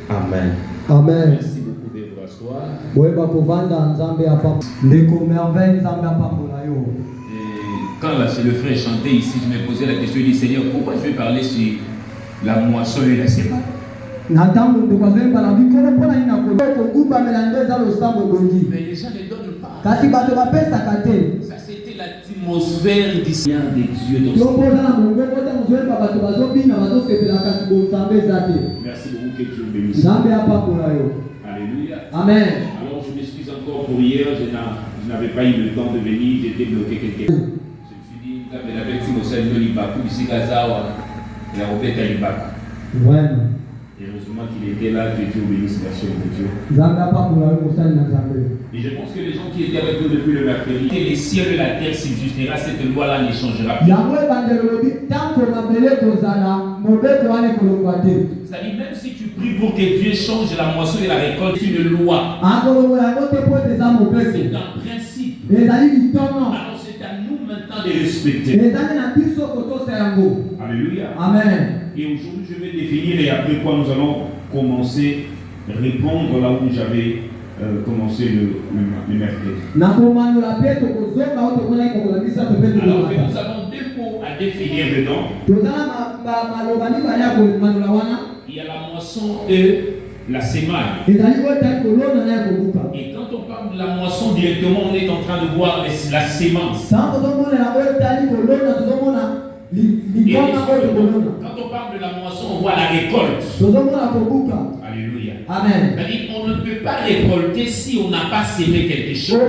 Amen. Amen. Merci beaucoup de vous asseoir. Quand c'est le frère chantait ici, je me posais la question, je dis Seigneur, pourquoi je vais parler sur la moisson et la sémence? Mais les gens ne donnent pas. Ça c'était l'atmosphère du Seigneur des dieux. Merci beaucoup que Dieu bénisse. Alléluia. Amen. Alors je m'excuse encore pour hier, je n'avais pas eu le temps de venir, j'étais bloqué quelque part. Je me suis dit, avec Timothée Libaku, ici Gazawa, et à Robert Libaku. Heureusement qu'il était là, que Dieu bénisse la chaîne de Dieu. Et je pense que les gens qui étaient avec nous depuis le mercredi, que les cieux et la terre subsistera, cette loi-là ne changera plus. C'est-à-dire, même si tu pries pour que Dieu change la moisson et la récolte, c'est une loi. C'est un principe. Alors c'est à nous maintenant de respecter. Alléluia. Amen. Et aujourd'hui, je vais définir et après quoi nous allons commencer à répondre là où j'avais commencé le mercredi. Alors nous avons deux mots à définir dedans. Il y a la moisson et la sémence. Et quand on parle de la moisson directement, on est en train de voir la sémence. Quand on parle de la moisson, on voit la récolte. Alléluia. Amen. C'est-à-dire qu'on ne peut pas récolter si on n'a pas sémé quelque chose.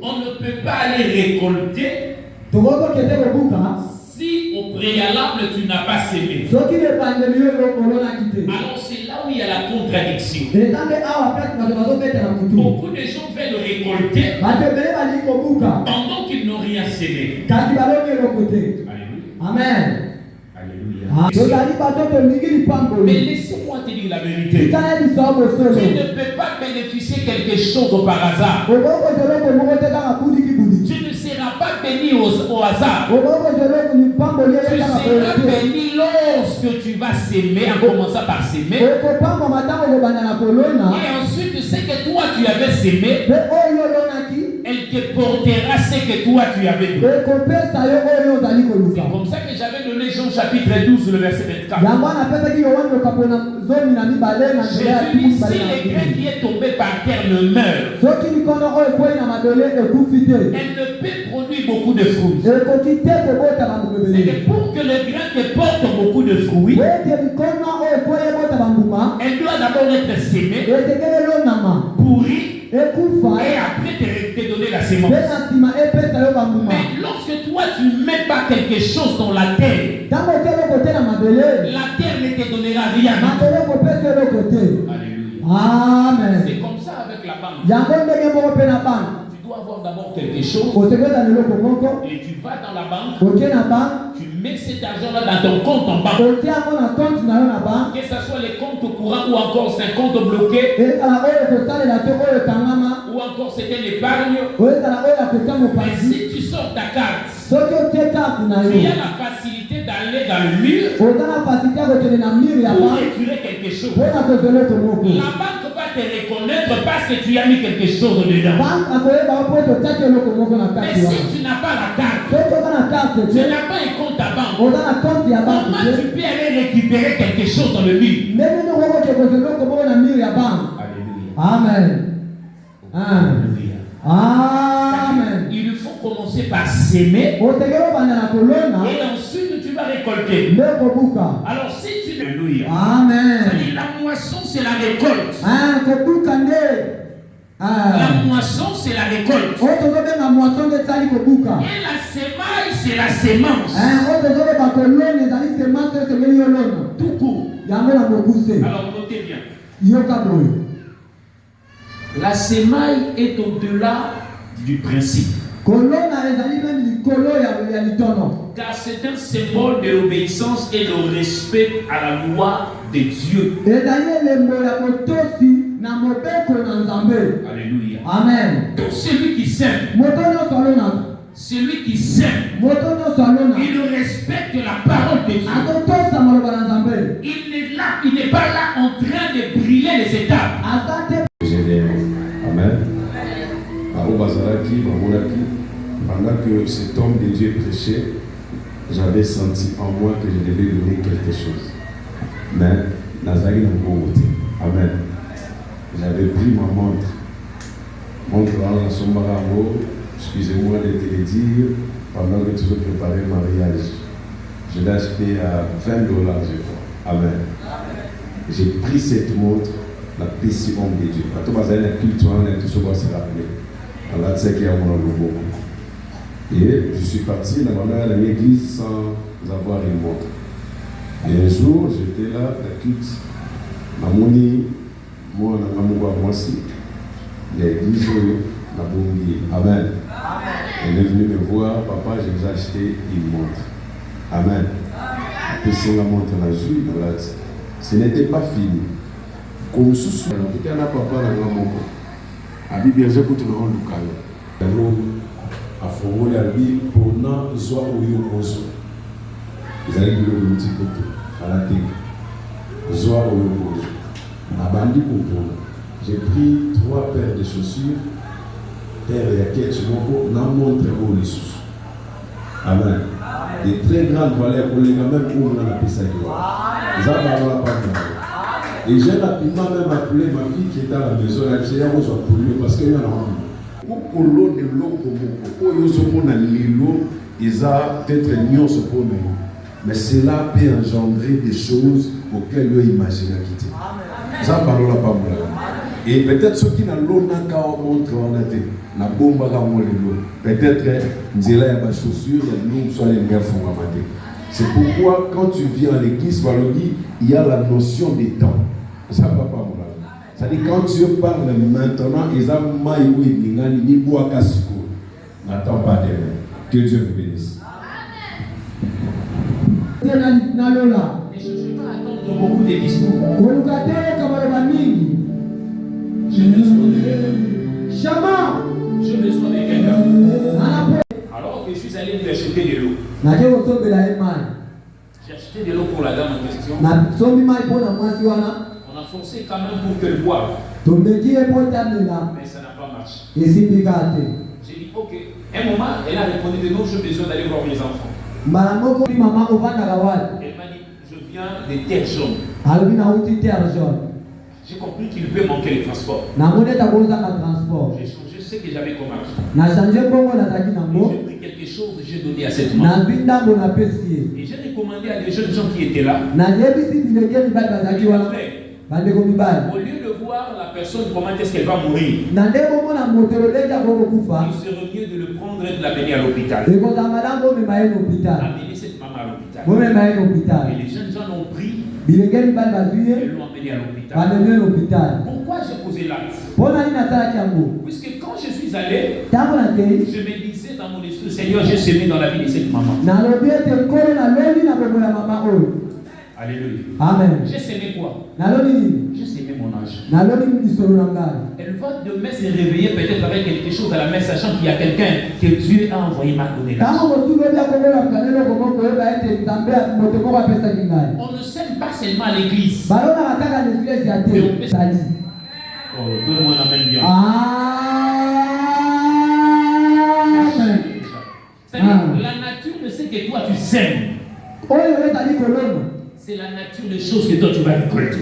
On ne peut pas aller récolter si au préalable tu n'as pas sémé. Alors c'est là où il y a la contradiction. Beaucoup de gens veulent récolter pendant qu'ils n'ont rien sémé. Alléluia. Amen. Alléluia. Mais laissez-moi te dire la vérité. Tu ne peux pas bénéficier quelque chose par hasard. Tu ne seras pas béni au hasard. Tu seras béni lorsque tu vas s'aimer, en commençant par s'aimer. Et ensuite, ce que toi tu avais s'aimé, elle te portera ce que toi tu avais donné. C'est comme ça que j'avais donné Jean chapitre 12, le verset 24. Jésus dit, si le grain qui est tombé par terre ne meurt, elle ne peut produire beaucoup de fruits. C'est que pour que le grain te porte beaucoup de fruits, elle doit d'abord être sémée, pourrie, et après te donner la sémence. Mais lorsque toi tu ne mets pas quelque chose dans la terre, la terre ne te donnera rien. Alléluia. Amen. C'est comme ça avec la banque. Tu dois avoir d'abord quelque chose et tu vas dans la banque, tu mets cet argent là dans ton compte en banque, que ce soit les comptes courants ou encore c'est un compte bloqué ou encore c'était l'épargne. Et si tu sors ta carte, tu as la facilité d'aller dans le mur pour retirer quelque chose. La banque va te reconnaître parce que tu as mis quelque chose dedans. Mais si tu n'as pas la carte, tu n'as pas un compte à banque, comment tu peux aller récupérer quelque chose dans le mur? Amen. Alléluia. Amen. Il faut commencer par s'aimer et ensuite tu vas récolter. Alors si tu... Alléluia. Amen. C'est-à-dire la moisson c'est la récolte. La moisson c'est la récolte. Et la sémaille c'est la sémence. Tout court. Alors notez bien. La sémaille est au-delà du principe. Car c'est un symbole de l'obéissance et le respect à la loi de Dieu. Alléluia. Amen. Tout celui qui sème celui qui sème, il respecte la parole de Dieu. Il n'est pas là en train de brûler les étapes. Amen. Pendant que cet homme de Dieu prêchait, j'avais senti en moi que je devais donner quelque chose. Mais Nazari n'a pas voté. Amen. J'avais pris ma montre. Montre à la Sombarambo, excusez-moi de te le dire, pendant que tu veux préparer le mariage. Je l'ai acheté à $20, je crois. Amen. J'ai pris cette montre, la PC homme de Dieu. Quand on va aller à la culture, on a tout ce qu'on va se rappeler. Allah sait qu'il y a mon logo. Et je suis parti dans l'église sans avoir une montre. Et un jour, j'étais là, la culte, Mamoni, moi, moi aussi, l'église, la Bongi. Amen. Elle est venue me voir, papa, j'ai déjà acheté une montre. Amen. Et c'est la montre la joue, ce n'était pas fini. Comme sous il y a un papa dans le monde. A Bible, j'ai écouté le rôle du calme. A formulé la Bible pour non soit au yokoso. Vous allez dire le petit côté, à la tête. Soit au yokoso. A bandi pour prendre. J'ai pris 3 paires de chaussures. Terre et à quel chimoko, n'a montré où les sous. Amen. Des très grandes valeurs pour les gars, même où on a appelé ça. Et j'ai rapidement même appelé ma fille qui était à la maison, elle a dit parce qu'il y en a un. Pour l'eau de l'eau, pour l'eau, ils ont peut-être nions ce problème. Mais cela peut engendrer des choses auxquelles eux imaginent quitter. Ça parle là pas mal. Et peut-être ceux qui n'ont l'eau n'a qu'à montrer en été. La bombe à l'eau. Peut-être qu'il y a des chaussures, nous sommes les meilleurs fondamentaux. C'est pourquoi quand tu viens à l'église, il y a la notion des temps. Ça va pas mal. C'est-à-dire quand tu parles maintenant, ils ont maïoui, ni bois cassico. N'attends pas d'elle. Que Dieu vous bénisse. Mais je ne vais pas attendre beaucoup de discours. Je me sois de quelqu'un. Alors que je suis allé lui acheter de l'eau. J'ai acheté de l'eau pour la dame en question. On a forcé quand même pour qu'elle boive. Mais ça n'a pas marché. J'ai dit ok. Un moment, elle a répondu de non, j'ai besoin d'aller voir mes enfants. Elle m'a dit, je viens de terre jaune. J'ai compris qu'il peut manquer le transport. J'ai changé ce que j'avais comme argent. J'ai pris quelque chose, j'ai donné à cette maman. Et j'ai recommandé à des jeunes gens qui étaient là. Au lieu de voir la personne comment est-ce qu'elle va mourir, il serait mieux de le prendre et de l'amener à l'hôpital. Amener cette maman à l'hôpital. Et les jeunes gens l'ont pris. Ils l'ont amené à l'hôpital. Pourquoi j'ai posé l'acte? Puisque quand je suis allé, je me disais dans mon esprit, Seigneur, j'ai semé dans la vie de cette maman. Alléluia. Amen. J'ai semé quoi? J'ai semé mon âge. Elle va demain se réveiller peut-être avec quelque chose à la main, sachant qu'il y a quelqu'un que Dieu a envoyé ma connaissance. On ne sème pas seulement à l'église. Mais on peut... Oh, donne-moi la main bien. C'est-à-dire, la nature ne sait que toi tu sèmes. C'est la nature des choses que toi tu vas récolter.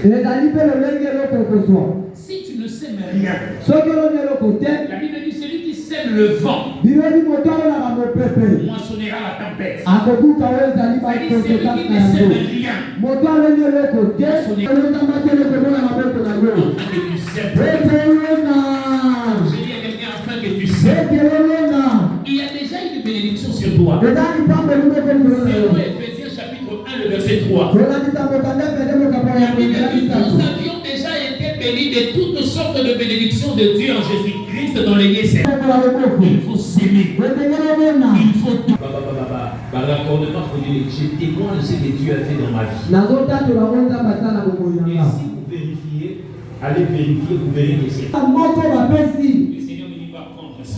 Si tu ne sèmes rien, la Bible dit celui qui sème le vent moissonnera la tempête. C'est-à-dire celui qui ne sème rien je dis à quelqu'un afin que tu sèmes. Il y a déjà une bénédiction sur toi. C'est Éphésiens chapitre 1, le verset 3. La Bible dit nous avions déjà été bénis de toutes sortes de bénédictions de Dieu en Jésus-Christ dans les lieux célestes. Il faut s'aimer. Il faut tout. Raccordement, je témoigne de ce que Dieu a fait dans ma vie. Et si vous vérifiez, allez vérifier, vous verrez que c'est. Le Seigneur me dit va prendre ça.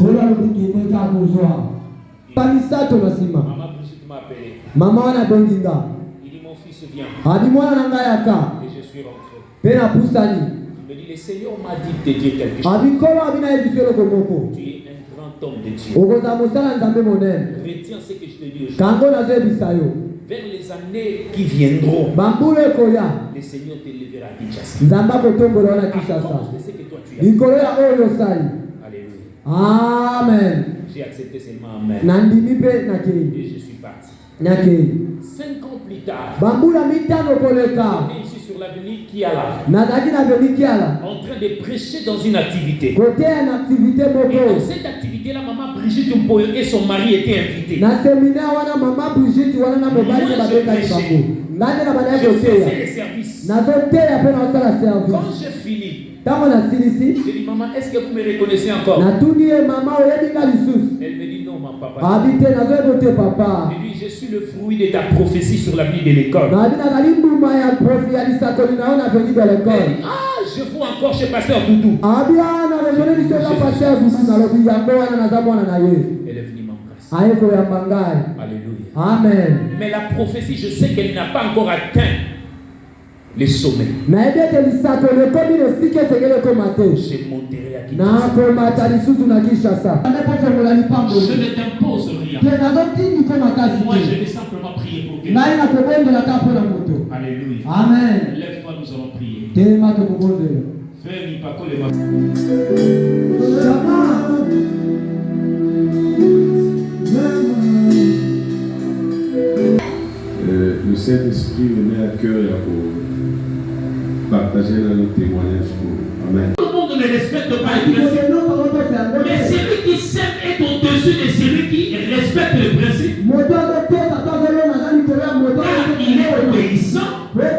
Pamisato nasima. Maman Brigitte m'a appelé. Mama wana bonginga. Il dit mon fils vient. Adi mwana nanga yaka. Et je suis rentré. Pena pusani. Il me dit le Seigneur m'a dit de te dire quelque chose. Abi kolo abina ebiselo komoko. Tu es un grand homme de Dieu. Okoza mosala nzambe monene. Retiens ce que je te dis aujourd'hui. Kango nazo ebisayo. Vers les années qui viendront, Bambule koya. le Seigneur te lèvera à Kinshasa. Nzamba kotombola wana À Kinshasa. cause de ce que toi tu as. Likolo ya oyo sali. Alléluia. Amen. J'ai accepté seulement amen. Nandimi pe nakei. Et je suis parti. Nakei. 5 ans plus tard, Bambula mitano koleka. j'étais ici sur l'avenue Kiala, Nazaki na belikiala. en train de prêcher dans une activité. Côté en activité Et dans moko. cette activité-là, maman Brigitte Mpoyo et son mari étaient invités. Na séminaire wana mama Brigitte wana na mobali na babeka libango. Ngane na bana Je yoteya. faisais les services. Nazoteya pe na osala service. Quand j'ai fini, Tango na silisi. j'ai dit, maman, est-ce que vous me reconnaissez encore? Natuni ye mama oyebinga lisusu. Elle me dit, non, ma papa. Habite nazo ebote papa. Je lui dis, je suis le fruit de ta prophétie sur l'avenir de l'école. Nabi nazali mbuma ya profi ya lisakoli na ona veni de Elle l'école. dit, ah, je vois encore chez Pasteur Doudou. Abia na rejone liso ka pasteur bisu na lobi yango wana naza mwana na ye. Elle est venue m'embrasser. Aye ko ya mangai. Alléluia. Amen. Mais la prophétie, je sais qu'elle n'a pas encore atteint les sommets. Na ebe te lisakoli komi le sike segele komate. Je monterai à Na Kinshasa. komata lisusu na Kinshasa. Je ne t'impose rien. Moi, je vais simplement prier pour quelqu'un. Alléluia. Amen. Lève-toi, nous allons prier. Fais mi pako le ma- Le Saint-Esprit me met à cœur pour partager dans nos témoignages. Amen. Tout le monde ne respecte pas les principes. Mais celui qui s'aime est au-dessus de celui qui respecte les principes. Car il est obéissant. Alors,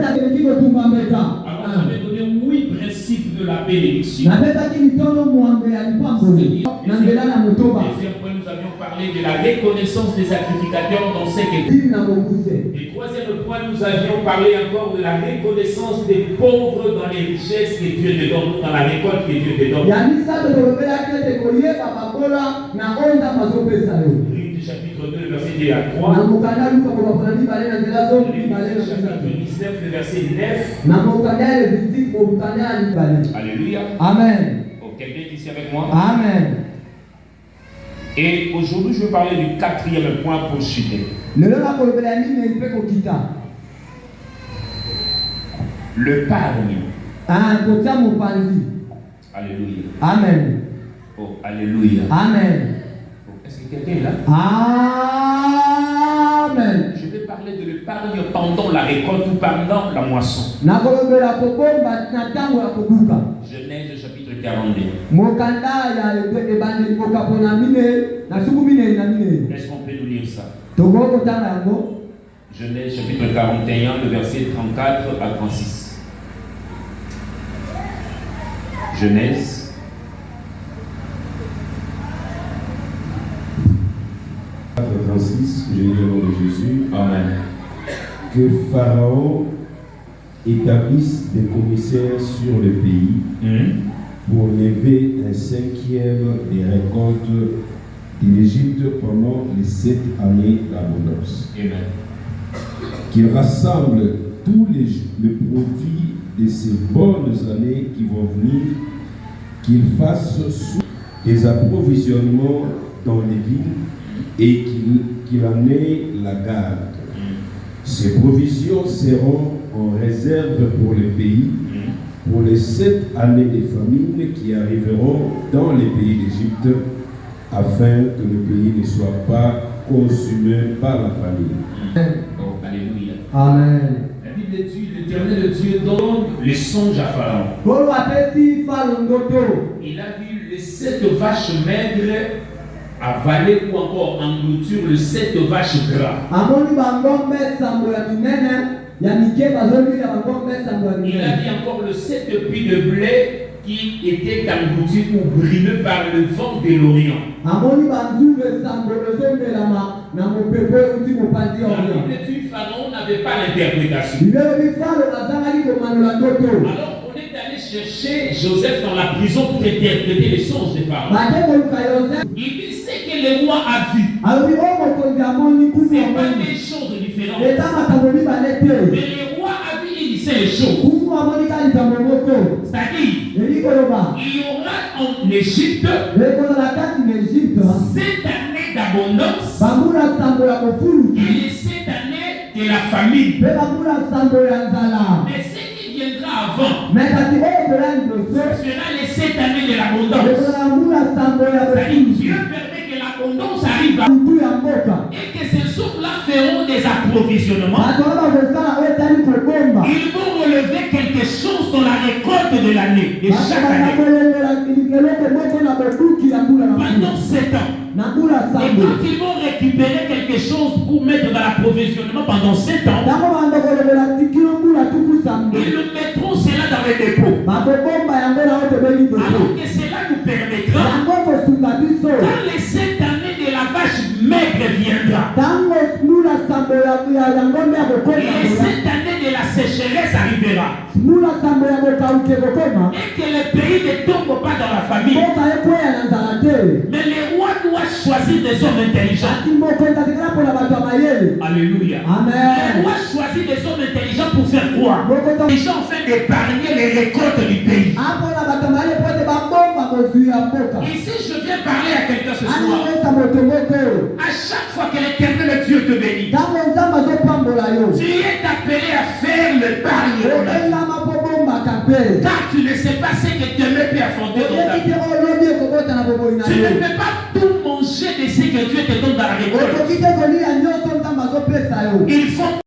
j'avais donné 8 principes de la bénédiction. Deuxième point, nous avions parlé de la reconnaissance des sacrificateurs dans ces églises. Et troisième point, nous avions parlé encore de la reconnaissance des pauvres dans les richesses que Dieu te donne, dans la récolte que Dieu te donne. Luc chapitre 2, verset 2 à 3. Luc chapitre 19, le verset 9. Alléluia. Amen. Oh, quelqu'un est ici avec moi? Amen. Et aujourd'hui, je vais parler du 4e point pour chuter. Le pargne. Alléluia. Amen. Oh, alléluia. Amen. Oh, est-ce que quelqu'un est là? Amen. Je vais parler de l'épargne pendant la récolte ou pendant la moisson. Genèse chapitre 42. Est-ce qu'on peut nous lire ça? Genèse chapitre 41, le verset 34 à 36. Genèse. Chapitre 36, je lis le nom de Jésus. Amen. Que Pharaon établisse des commissaires sur le pays pour lever un 5e des récoltes de l'Égypte pendant les 7 années d'abondance. Amen. Qu'il rassemble tous les produits de ces bonnes années qui vont venir, qu'il fasse des approvisionnements dans les villes et qu'il en ait la garde. Ces provisions seront en réserve pour le pays, pour les 7 années de famine qui arriveront dans les pays d'Égypte, afin que le pays ne soit pas consumé par la famine. Oh, alléluia. Amen. La Bible dit, l'Éternel Dieu donne le songe à Pharaon. Il a vu les 7 vaches maigres avaler ou encore engloutir les 7 vaches gras. Il a vu encore le 7 puits de blé qui était englouti ou brimé par le vent de l'Orient. La Bible dit Pharaon n'avait pas l'interprétation. Alors on est allé chercher Joseph dans la prison pour interpréter les songes de Pharaon. Il dit ce que le roi a vu, c'est pas des choses différentes. Mais le roi a vu une seule chose. C'est-à-dire, il y aura en Égypte 7 années d'abondance et 7 années de la famine. Mais ce qui viendra avant sera les 7 années de l'abondance. C'est-à-dire, Dieu permet que l'abondance arrive et que ces hommes-là feront des approvisionnements. Ils vont relever quelque chose dans la récolte de l'année, de chaque année. Pendant 7 ans. Et quand ils vont récupérer quelque chose pour mettre dans l'approvisionnement pendant 7 ans, ils le mettront cela dans les dépôts. Alors que cela nous permettra, quand les 7 années de la vache maigre viendra, les 7 années de la sécheresse arrivera, et que le pays ne tombe pas dans la famine. Mais les rois doivent choisir des hommes intelligents. Alléluia. Les rois choisissent des hommes intelligents pour faire quoi? Les gens ont fait d'épargner les récoltes du pays. Ici, je viens parler à quelqu'un ce soir. À chaque fois que l'Éternel Dieu te bénit, tu es appelé à faire l'épargne. Car tu ne sais pas ce que Dieu peut affronter dans ta vie. Tu ne peux pas tout manger de ce que Dieu te donne dans la récolte. Il faut